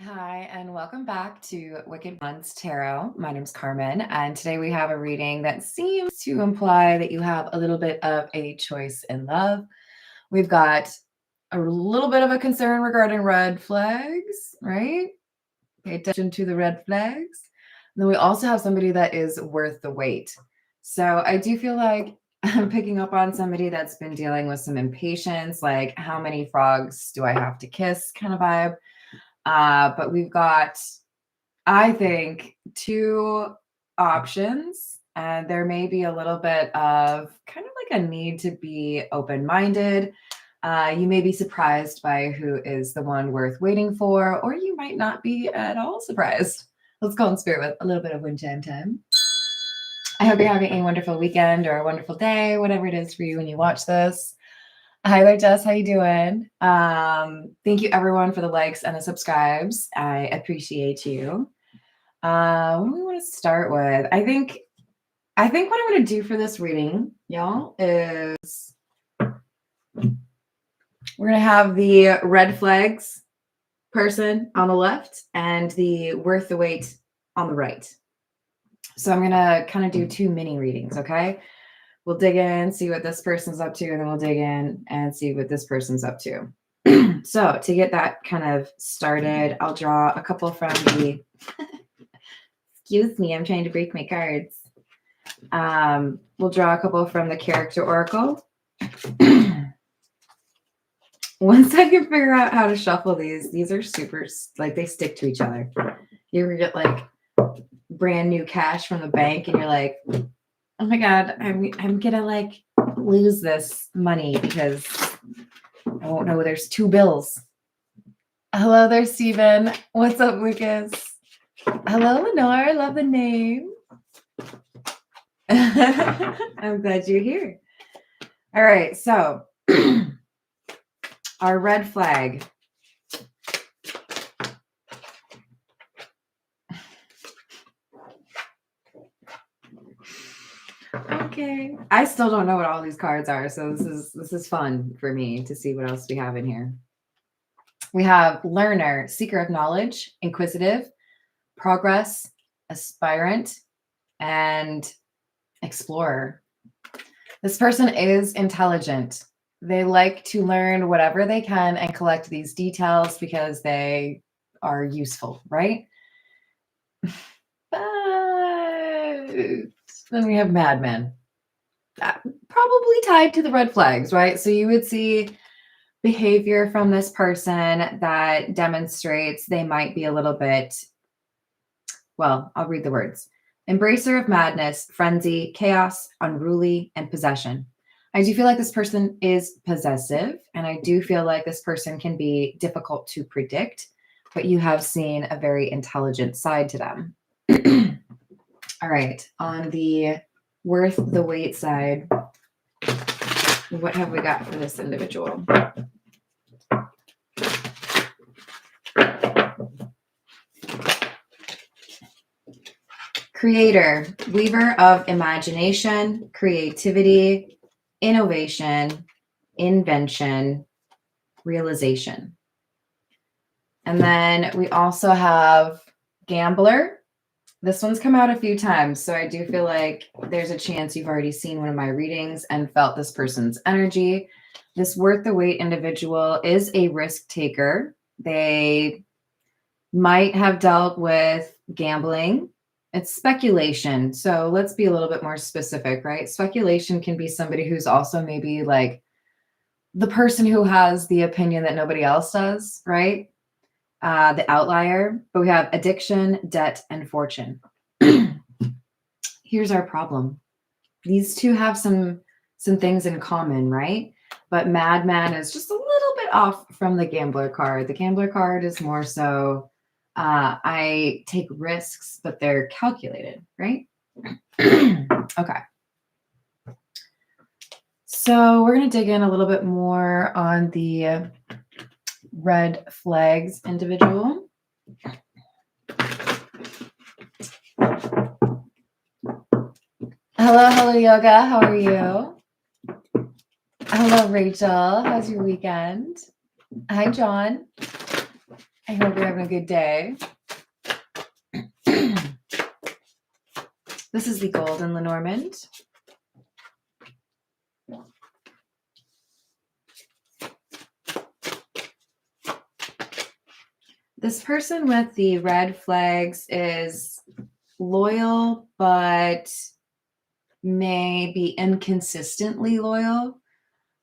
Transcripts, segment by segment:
Hi, and welcome back to Wicked Ones Tarot. My name's Carmen, and today we have a reading that seems to imply that you have a little bit of a choice in love. We've got a little bit of a concern regarding red flags, right? Pay attention to the red flags. And then we also have somebody that is worth the wait. So I do feel like I'm picking up on somebody that's been dealing with some impatience, like how many frogs do I have to kiss kind of vibe. But we've got, I think, two options, and there may be a little bit of kind of like a need to be open-minded. You may be surprised by who is the one worth waiting for, or you might not be at all surprised. Let's go in spirit with a little bit of wind chime time. I hope you're having a wonderful weekend or a wonderful day, whatever it is for you when you watch this. Hi there, Jess. How you doing? Thank you everyone for the likes and the subscribes. I appreciate you. What do we want to start with? I think what I'm going to do for this reading, y'all, is we're going to have the red flags person on the left and the worth the wait on the right. So I'm going to kind of do two mini readings, okay? We'll dig in, see what this person's up to, and then we'll dig in and see what this person's up to. So to get that kind of started, I'll draw a couple from the, excuse me, I'm trying to break my cards. We'll draw a couple from the character oracle. Once I can figure out how to shuffle these are super, like they stick to each other. You ever get like brand new cash from the bank and you're like, oh my God, I'm gonna like lose this money because I won't know there's two bills. Hello there, Steven. What's up, Lucas? Hello, Lenore. Love the name. I'm glad you're here. All right, so our red flag. Okay. I still don't know what all these cards are, so this is fun for me to see what else we have in here. We have learner, seeker of knowledge, inquisitive, progress, aspirant, and explorer. This person is intelligent. They like to learn whatever they can and collect these details because they are useful, right? But then we have madmen. Probably tied to the red flags, right? So you would see behavior from this person that demonstrates they might be a little bit, well, I'll read the words. Embracer of madness, frenzy, chaos, unruly, and possession. I do feel like this person is possessive, and I do feel like this person can be difficult to predict, but you have seen a very intelligent side to them. All right, on the worth the wait side, what have we got for this individual? Creator, weaver of imagination, creativity, innovation, invention, realization. And then we also have gambler. This one's come out a few times, so I do feel like there's a chance you've already seen one of my readings and felt this person's energy. This worth the wait individual is a risk taker. They might have dealt with gambling. It's speculation. So let's be a little bit more specific, right? Speculation can be somebody who's also maybe like the person who has the opinion that nobody else does, right? The outlier. But we have addiction, debt, and fortune. Here's our problem. These two have some things in common, right? But madman is just a little bit off from the gambler card. The gambler card is more so I take risks, but they're calculated, right? Okay. So we're going to dig in a little bit more on the red flags individual. Hello, yoga. How are you? Hello, Rachel. How's your weekend? Hi, John. I hope you're having a good day. This is the Golden Lenormand. This person with the red flags is loyal, but may be inconsistently loyal.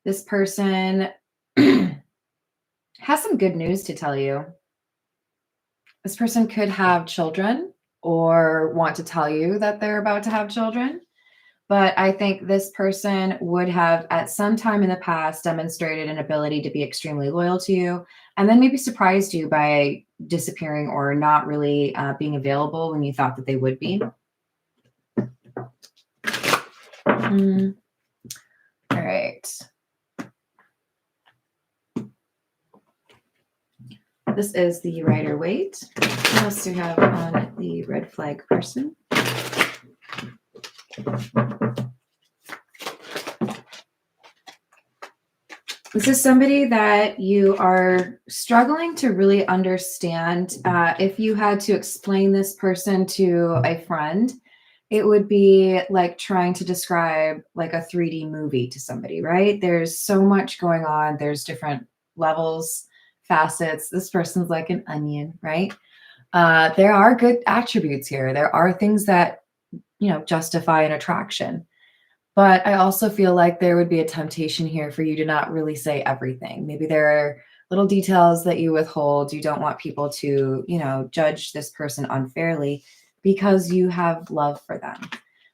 This person has some good news to tell you. This person could have children or want to tell you that they're about to have children. But I think this person would have at some time in the past demonstrated an ability to be extremely loyal to you, and then maybe surprised you by disappearing or not really being available when you thought that they would be. All right. This is the Rider-Waite. What else do we have on the red flag person? This is somebody that you are struggling to really understand. If you had to explain this person to a friend, it would be like trying to describe like a 3D movie to somebody, right? There's so much going on. There's different levels, facets. This person's like an onion, right? There are good attributes here. There are things that, justify an attraction. But I also feel like there would be a temptation here for you to not really say everything. Maybe there are little details that you withhold. You don't want people to, judge this person unfairly because you have love for them.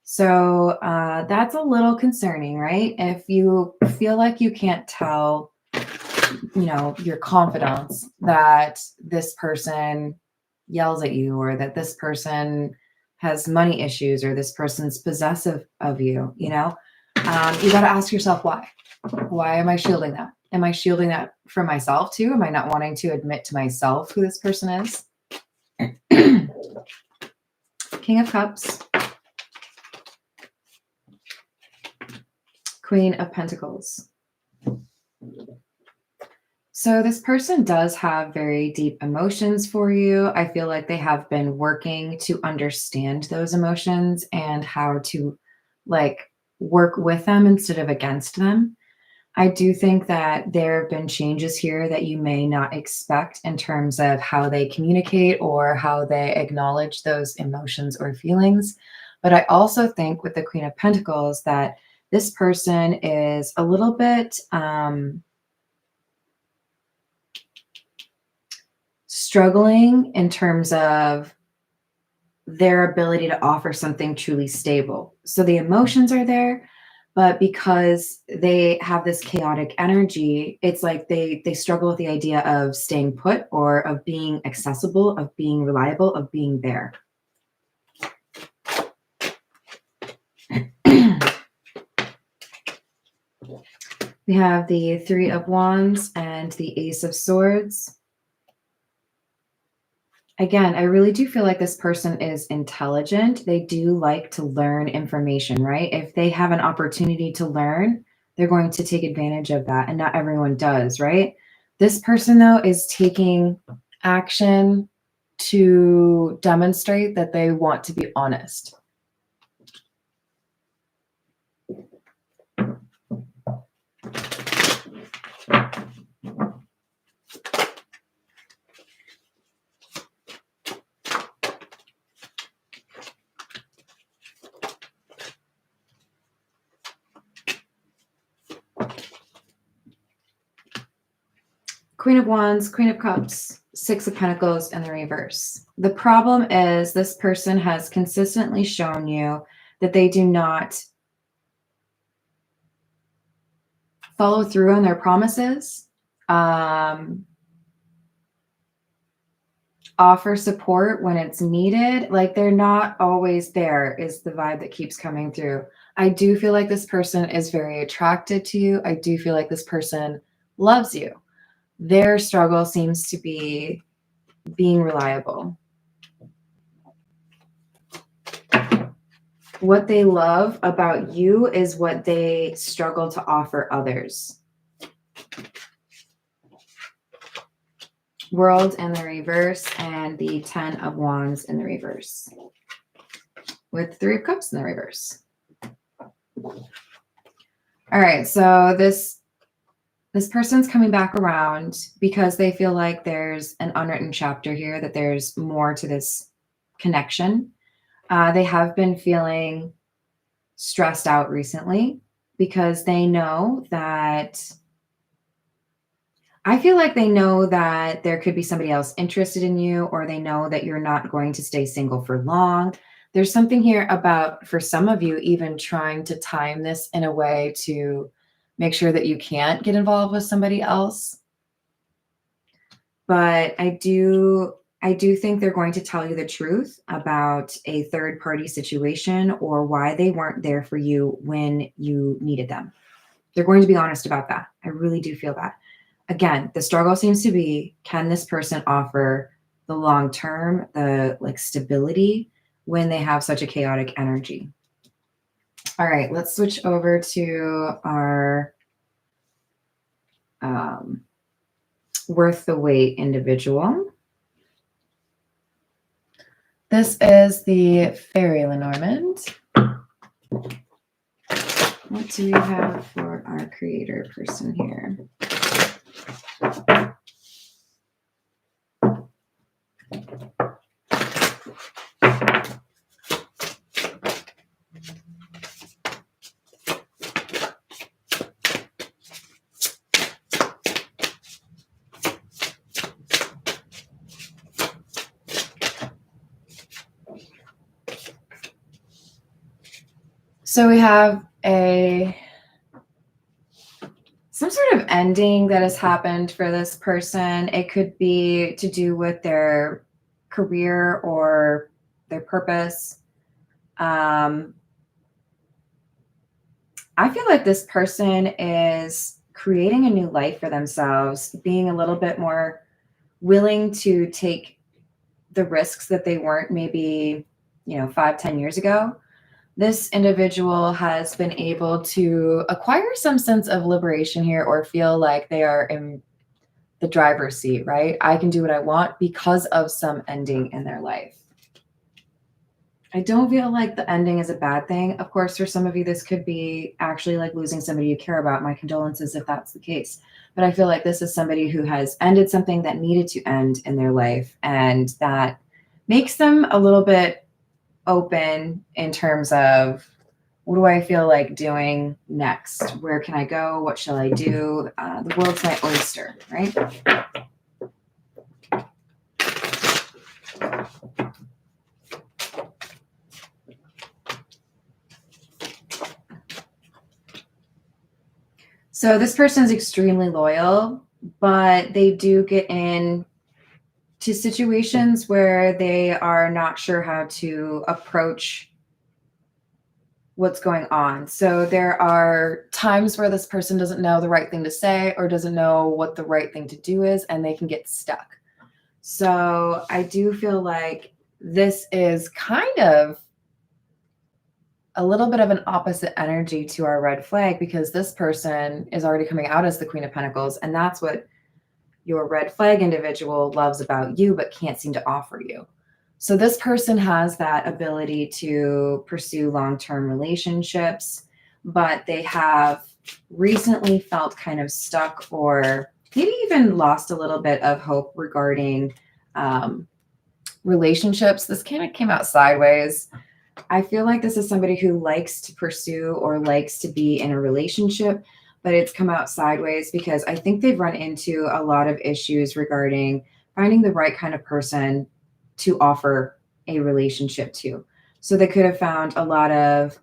So that's a little concerning, right? If you feel like you can't tell, your confidants that this person yells at you or that this person has money issues or this person's possessive of you, you got to ask yourself why. Why am I shielding that? Am I shielding that from myself too? Am I not wanting to admit to myself who this person is? King of Cups. Queen of Pentacles. So this person does have very deep emotions for you. I feel like they have been working to understand those emotions and how to work with them instead of against them. I do think that there have been changes here that you may not expect in terms of how they communicate or how they acknowledge those emotions or feelings. But I also think with the Queen of Pentacles that this person is a little bit struggling in terms of their ability to offer something truly stable. So the emotions are there, but because they have this chaotic energy, it's like they struggle with the idea of staying put or of being accessible, of being reliable, of being there. We have the Three of Wands and the Ace of Swords. Again, I really do feel like this person is intelligent. They do like to learn information, right? If they have an opportunity to learn, they're going to take advantage of that. And not everyone does, right? This person, though, is taking action to demonstrate that they want to be honest. Queen of Wands, Queen of Cups, Six of Pentacles in the reverse. The problem is this person has consistently shown you that they do not follow through on their promises, offer support when it's needed. Like they're not always there is the vibe that keeps coming through. I do feel like this person is very attracted to you. I do feel like this person loves you. Their struggle seems to be being reliable. What they love about you is what they struggle to offer others. World in the reverse, and the 10 of Wands in the reverse, with 3 of Cups in the reverse. All right, so this person's coming back around because they feel like there's an unwritten chapter here, that there's more to this connection. They have been feeling stressed out recently because they know that, I feel like they know that there could be somebody else interested in you, or they know that you're not going to stay single for long. There's something here about, for some of you, even trying to time this in a way to make sure that you can't get involved with somebody else. But I do think they're going to tell you the truth about a third party situation, or why they weren't there for you when you needed them. They're going to be honest about that. I really do feel that. Again, the struggle seems to be, can this person offer the long term, the stability, when they have such a chaotic energy? All right, let's switch over to our worth the wait individual. This is the Fairy Lenormand. What do we have for our creator person here? So we have some sort of ending that has happened for this person. It could be to do with their career or their purpose. I feel like this person is creating a new life for themselves, being a little bit more willing to take the risks that they weren't maybe, 5-10 years ago. This individual has been able to acquire some sense of liberation here, or feel like they are in the driver's seat, right? I can do what I want because of some ending in their life. I don't feel like the ending is a bad thing. Of course, for some of you, this could be actually like losing somebody you care about. My condolences if that's the case. But I feel like this is somebody who has ended something that needed to end in their life, and that makes them a little bit open in terms of, what do I feel like doing next? Where can I go? What shall I do? The world's my oyster, right? So this person is extremely loyal, but they do get in to situations where they are not sure how to approach what's going on. So there are times where this person doesn't know the right thing to say, or doesn't know what the right thing to do is, and they can get stuck. So I do feel like this is kind of a little bit of an opposite energy to our red flag, because this person is already coming out as the Queen of Pentacles, and that's what your red flag individual loves about you but can't seem to offer you. So this person has that ability to pursue long-term relationships, but they have recently felt kind of stuck, or maybe even lost a little bit of hope regarding relationships. This kind of came out sideways. I feel like this is somebody who likes to pursue or likes to be in a relationship, but it's come out sideways because I think they've run into a lot of issues regarding finding the right kind of person to offer a relationship to. So they could have found a lot of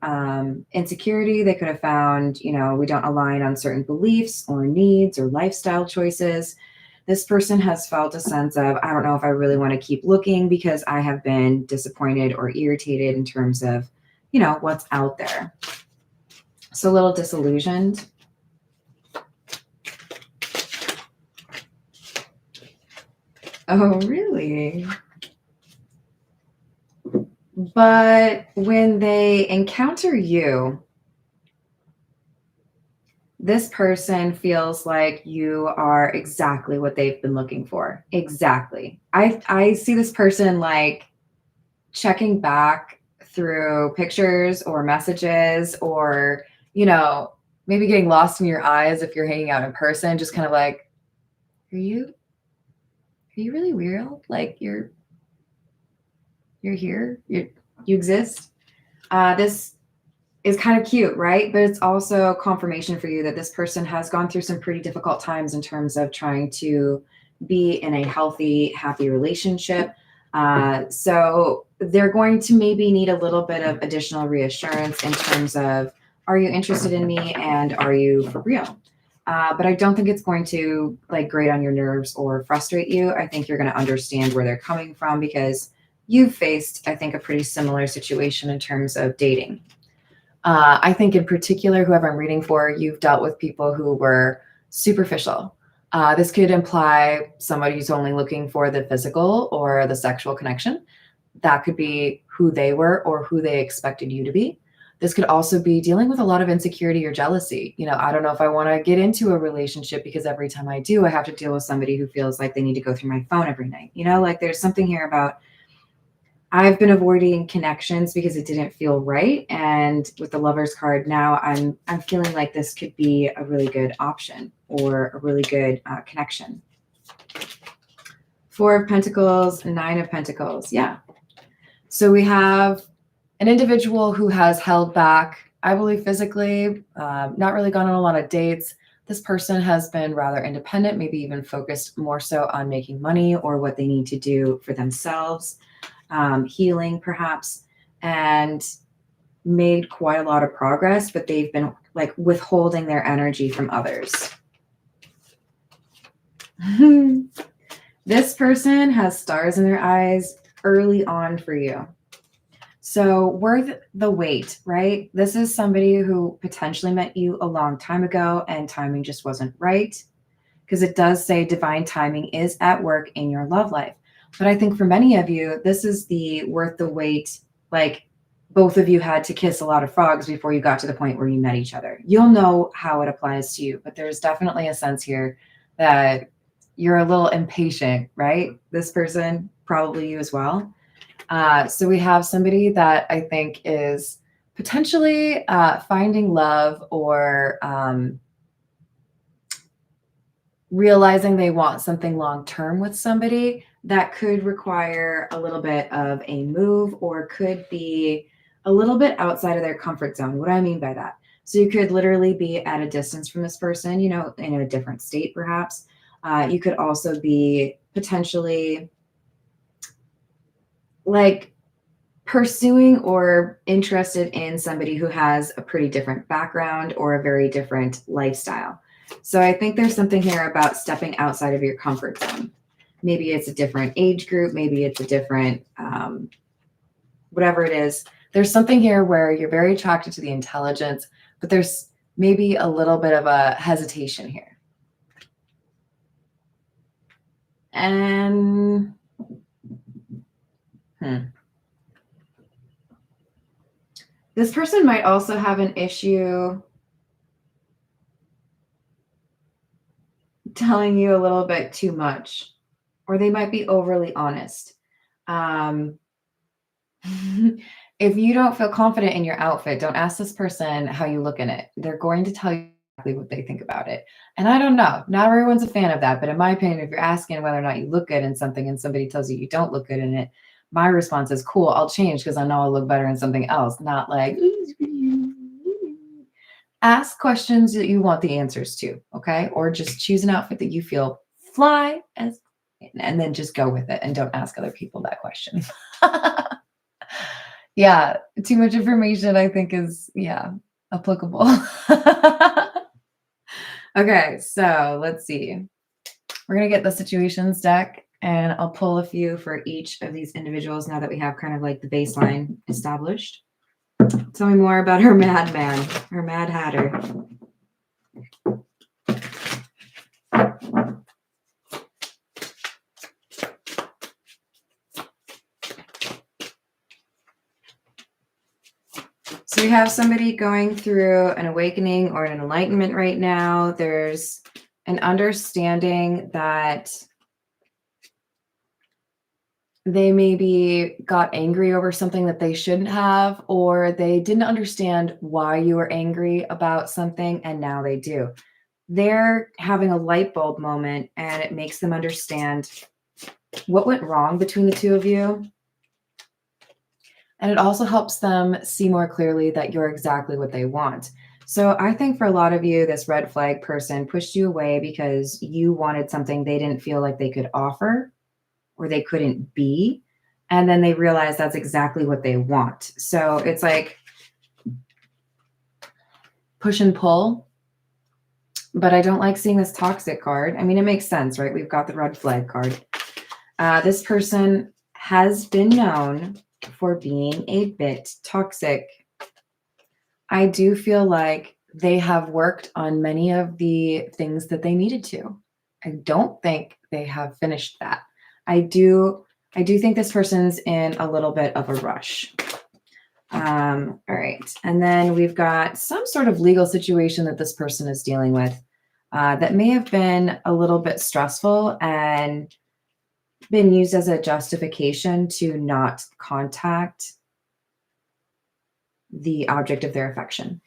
insecurity. They could have found, we don't align on certain beliefs or needs or lifestyle choices. This person has felt a sense of, I don't know if I really want to keep looking because I have been disappointed or irritated in terms of, what's out there. So a little disillusioned. Oh, really? But when they encounter you, this person feels like you are exactly what they've been looking for. Exactly. I see this person like checking back through pictures or messages, or, you know, maybe getting lost in your eyes if you're hanging out in person, just kind of like, are you really real? Like you're here, you exist. This is kind of cute, right? But it's also confirmation for you that this person has gone through some pretty difficult times in terms of trying to be in a healthy, happy relationship. So they're going to maybe need a little bit of additional reassurance in terms of, are you interested in me and are you for real? But I don't think it's going to like grate on your nerves or frustrate you. I think you're going to understand where they're coming from because you've faced, I think, a pretty similar situation in terms of dating. I think in particular, whoever I'm reading for, you've dealt with people who were superficial. This could imply somebody who's only looking for the physical or the sexual connection. That could be who they were or who they expected you to be. This could also be dealing with a lot of insecurity or jealousy. You know, I don't know if I want to get into a relationship because every time I do, I have to deal with somebody who feels like they need to go through my phone every night. You know, like there's something here about I've been avoiding connections because it didn't feel right. And with the Lover's card now, I'm feeling like this could be a really good option or a really good connection. Four of Pentacles, Nine of Pentacles. Yeah. So we have an individual who has held back, I believe physically, not really gone on a lot of dates. This person has been rather independent, maybe even focused more so on making money or what they need to do for themselves. Healing perhaps, and made quite a lot of progress, but they've been like withholding their energy from others. This person has stars in their eyes early on for you. So worth the wait, right? This is somebody who potentially met you a long time ago and timing just wasn't right, because it does say divine timing is at work in your love life. But I think for many of you, this is the worth the wait. Like both of you had to kiss a lot of frogs before you got to the point where you met each other. You'll know how it applies to you, but there's definitely a sense here that you're a little impatient, right? This person, probably you as well. So we have somebody that I think is potentially finding love or realizing they want something long-term with somebody that could require a little bit of a move or could be a little bit outside of their comfort zone. What do I mean by that? So you could literally be at a distance from this person, you know, in a different state, perhaps. You could also be potentially like pursuing or interested in somebody who has a pretty different background or a very different lifestyle. So I think there's something here about stepping outside of your comfort zone. Maybe it's a different age group. Maybe it's a different, whatever it is. There's something here where you're very attracted to the intelligence, but there's maybe a little bit of a hesitation here. And, this person might also have an issue telling you a little bit too much, or they might be overly honest. If you don't feel confident in your outfit, don't ask this person how you look in it. They're going to tell you exactly what they think about it. And I don't know, not everyone's a fan of that, but in my opinion, if you're asking whether or not you look good in something and somebody tells you you don't look good in it, my response is cool, I'll change because I know I'll look better in something else, not like ask questions that you want the answers to, okay? Or just choose an outfit that you feel fly as, and then just go with it and don't ask other people that question. Yeah, too much information I think is, yeah, applicable. Okay, so let's see. We're going to get the situations deck and I'll pull a few for each of these individuals now that we have kind of like the baseline established. Tell me more about her madman, her Mad Hatter. So we have somebody going through an awakening or an enlightenment right now. There's an understanding that they maybe got angry over something that they shouldn't have, or they didn't understand why you were angry about something, and now they do. They're having a light bulb moment, and it makes them understand what went wrong between the two of you. And it also helps them see more clearly that you're exactly what they want. So I think for a lot of you, this red flag person pushed you away because you wanted something they didn't feel like they could offer or they couldn't be. And then they realize that's exactly what they want. So it's like push and pull. But I don't like seeing this toxic card. I mean, it makes sense, right? We've got the red flag card. This person has been known for being a bit toxic. I do feel like they have worked on many of the things that they needed to. I don't think they have finished that. I do think this person's in a little bit of a rush. All right. And then we've got some sort of legal situation that this person is dealing with that may have been a little bit stressful and been used as a justification to not contact the object of their affection.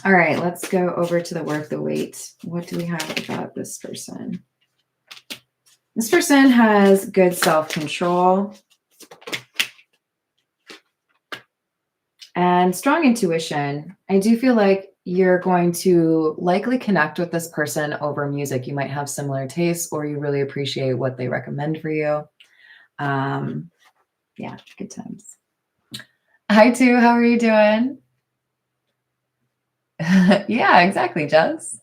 All right, let's go over to the worth the wait. What do we have about this person? This person has good self-control and strong intuition. I do feel like you're going to likely connect with this person over music. You might have similar tastes, or you really appreciate what they recommend for you. Yeah, good times. Hi, too. How are you doing? Yeah, exactly, Jess.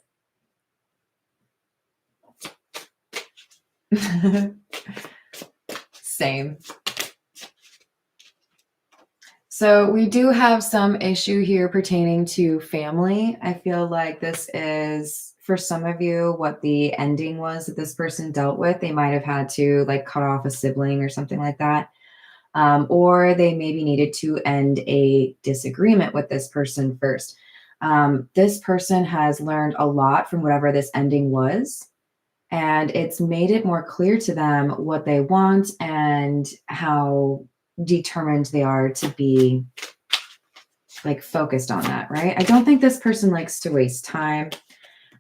Same. So we do have some issue here pertaining to family. I feel like this is, for some of you, what the ending was that this person dealt with. They might have had to like cut off a sibling or something like that. Or they maybe needed to end a disagreement with this person first. This person has learned a lot from whatever this ending was, and it's made it more clear to them what they want and how determined they are to be like focused on that, right? I don't think this person likes to waste time.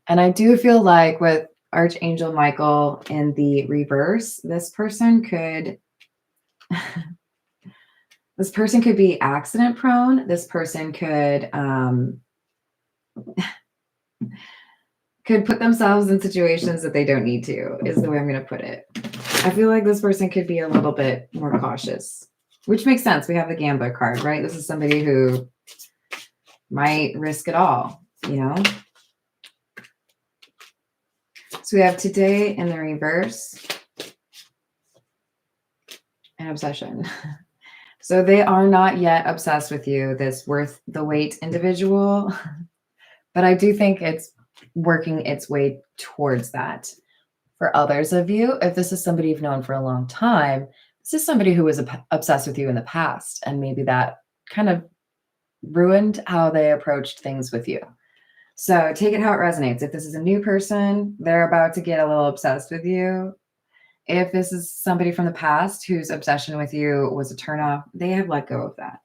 And I do feel like with Archangel Michael in the reverse, this person could be accident prone. This person could put themselves in situations that they don't need to, is the way I'm going to put it. I feel like this person could be a little bit more cautious, which makes sense. We have the gambler card, right? This is somebody who might risk it all, you know? So we have today in the reverse and obsession. So they are not yet obsessed with you, this worth the wait individual, but I do think it's working its way towards that. For others of you, if this is somebody you've known for a long time, this is somebody who was obsessed with you in the past, and maybe that kind of ruined how they approached things with you. So take it how it resonates. If this is a new person, they're about to get a little obsessed with you. If this is somebody from the past whose obsession with you was a turnoff, they have let go of that.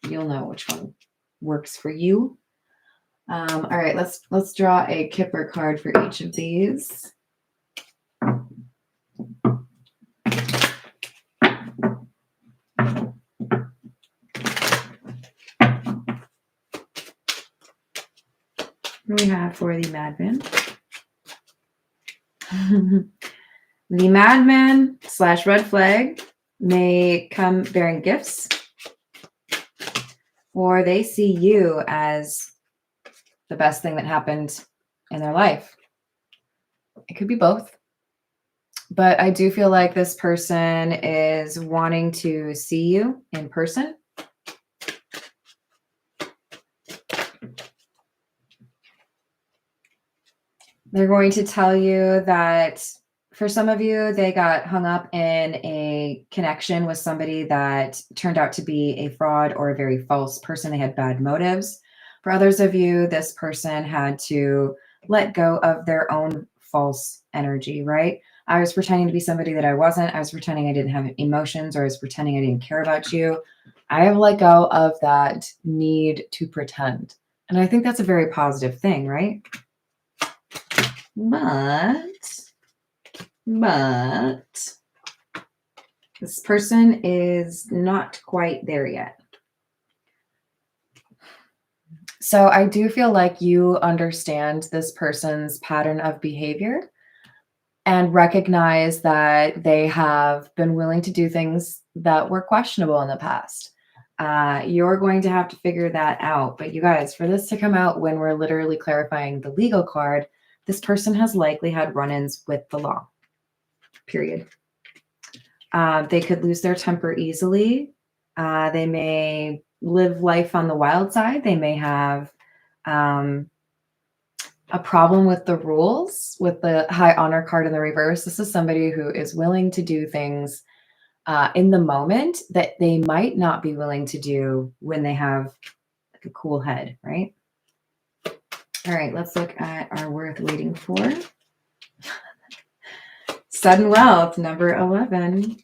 You'll know which one works for you. All right, let's draw a Kipper card for each of these. What do we have for the Madman? The Madman / red flag may come bearing gifts, or they see you as the best thing that happened in their life. It could be both. But I do feel like this person is wanting to see you in person. They're going to tell you that For some of you, they got hung up in a connection with somebody that turned out to be a fraud or a very false person. They had bad motives. For others of you, this person had to let go of their own false energy, right? I was pretending to be somebody that I wasn't. I was pretending I didn't have emotions, or I was pretending I didn't care about you. I have let go of that need to pretend. And I think that's a very positive thing, right? But this person is not quite there yet. So I do feel like you understand this person's pattern of behavior and recognize that they have been willing to do things that were questionable in the past. You're going to have to figure that out. But you guys, for this to come out when we're literally clarifying the legal card, this person has likely had run-ins with the law, period. They could lose their temper easily. They may live life on the wild side. They may have a problem with the rules, with the high honor card in the reverse. This is somebody who is willing to do things in the moment that they might not be willing to do when they have like a cool head, right? All right, let's look at our worth waiting for. Sudden wealth, number 11.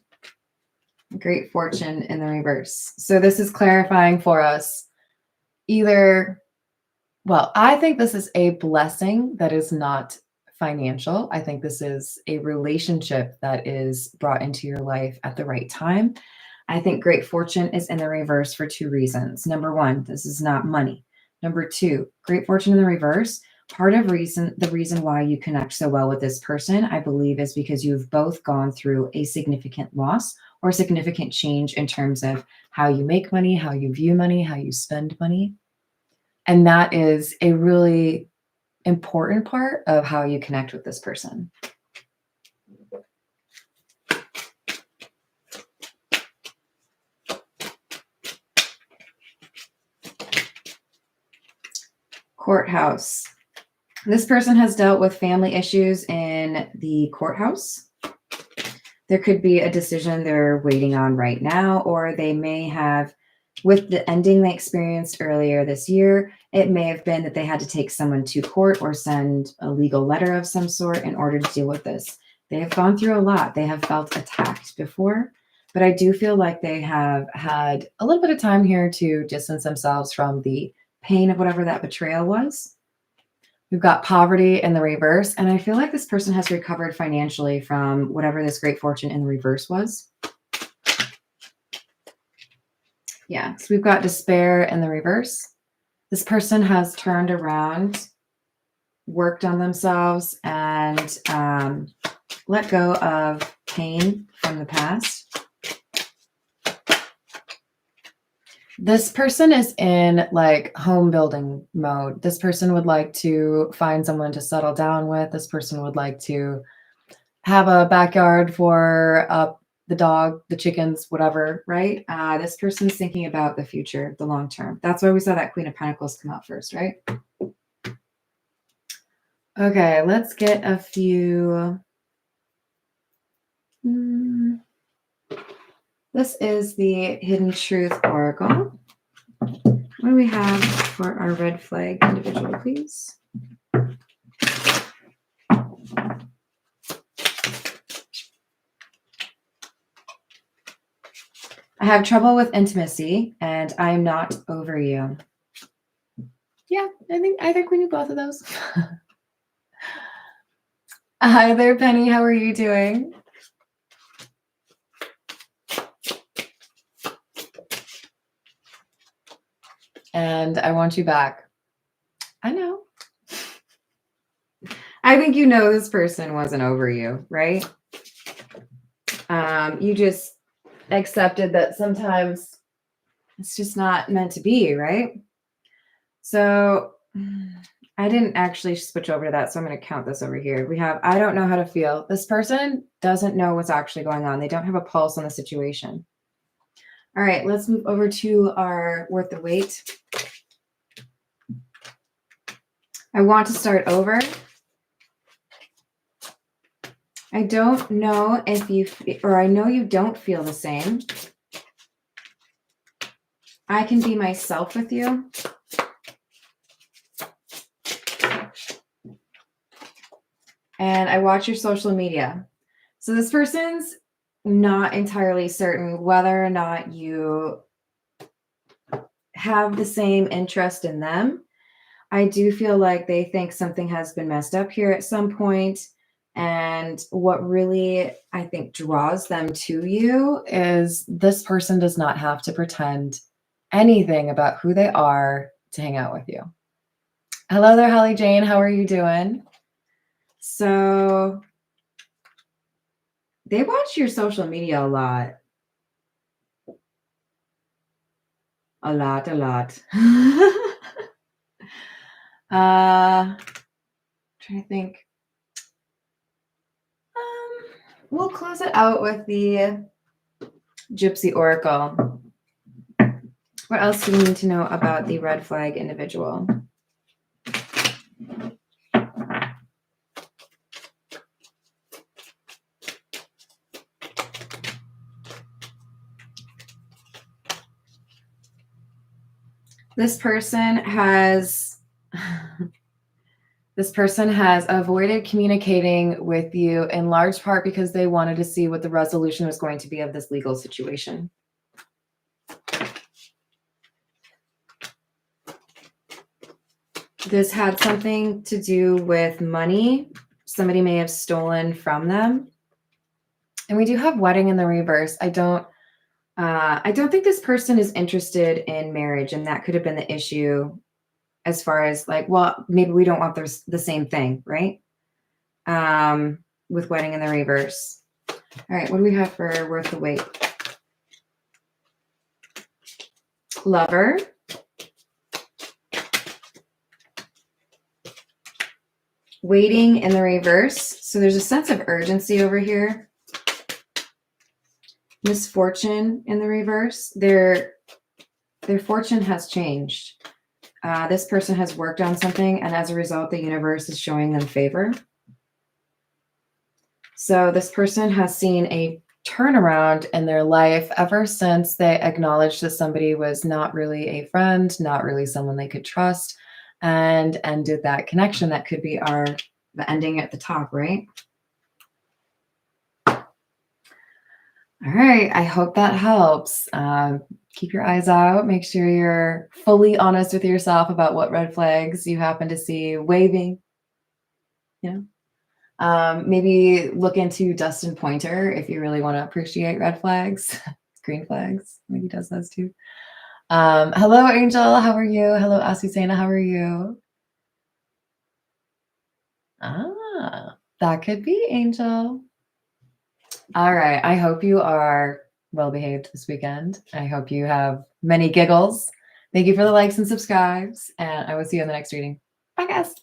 Great fortune in the reverse. So this is clarifying for us either, well, I think this is a blessing that is not financial. I think this is a relationship that is brought into your life at the right time. I think great fortune is in the reverse for two reasons. Number one, this is not money. Number two, great fortune in the reverse. Part of the reason why you connect so well with this person, I believe, is because you've both gone through a significant loss or significant change in terms of how you make money, how you view money, how you spend money. And that is a really important part of how you connect with this person. Courthouse. This person has dealt with family issues in the courthouse. There could be a decision they're waiting on right now, or they may have, with the ending they experienced earlier this year, it may have been that they had to take someone to court or send a legal letter of some sort in order to deal with this. They have gone through a lot. They have felt attacked before, but I do feel like they have had a little bit of time here to distance themselves from the pain of whatever that betrayal was. We've got poverty in the reverse, and I feel like this person has recovered financially from whatever this great fortune in the reverse was. Yeah, so we've got despair in the reverse. This person has turned around, worked on themselves, and let go of pain from the past. This person is in like home building mode. This person would like to find someone to settle down with. This person would like to have a backyard for the dog, the chickens, whatever, right? This person's thinking about the future, the long term. That's why we saw that Queen of Pentacles come out first, right? Okay, let's get a few. This is the Hidden Truth Oracle. What do we have for our red flag individual, please? I have trouble with intimacy, and I'm not over you. Yeah, I think we need both of those. Hi there, Penny. How are you doing? And I want you back. I know. I think you know this person wasn't over you, right? You just accepted that sometimes it's just not meant to be, right? So I didn't actually switch over to that, so I'm going to count this over here. We have, I don't know how to feel. This person doesn't know what's actually going on. They don't have a pulse on the situation. All right, let's move over to our worth the wait. I want to start over. I don't know if you, or I know you don't feel the same. I can be myself with you. And I watch your social media. So this person's not entirely certain whether or not you have the same interest in them. I do feel like they think something has been messed up here at some point. And what really, I think, draws them to you is this person does not have to pretend anything about who they are to hang out with you. Hello there, Holly Jane. How are you doing? So they watch your social media a lot. A lot. Trying to think. We'll close it out with the Gypsy Oracle. What else do we need to know about the red flag individual? This person has avoided communicating with you in large part because they wanted to see what the resolution was going to be of this legal situation. This had something to do with money. Somebody may have stolen from them. And we do have wedding in the reverse. I don't think this person is interested in marriage, and that could have been the issue as far as like, well, maybe we don't want the same thing, right? With wedding in the reverse. All right, what do we have for worth the wait? Lover. Waiting in the reverse. So there's a sense of urgency over here. Misfortune in the reverse. Their fortune has changed. This person has worked on something, and as a result, the universe is showing them favor. So this person has seen a turnaround in their life ever since they acknowledged that somebody was not really a friend, not really someone they could trust, and ended that connection. That could be the ending at the top, right? All right, I hope that helps. Keep your eyes out. Make sure you're fully honest with yourself about what red flags you happen to see waving. Maybe look into Dustin Pointer if you really want to appreciate red flags. Green flags, maybe he does those too. Hello, Angel. How are you? Hello, Asusena. How are you? That could be Angel. All right. I hope you are well behaved this weekend. I hope you have many giggles. Thank you for the likes and subscribes, and I will see you in the next reading. Bye, guys.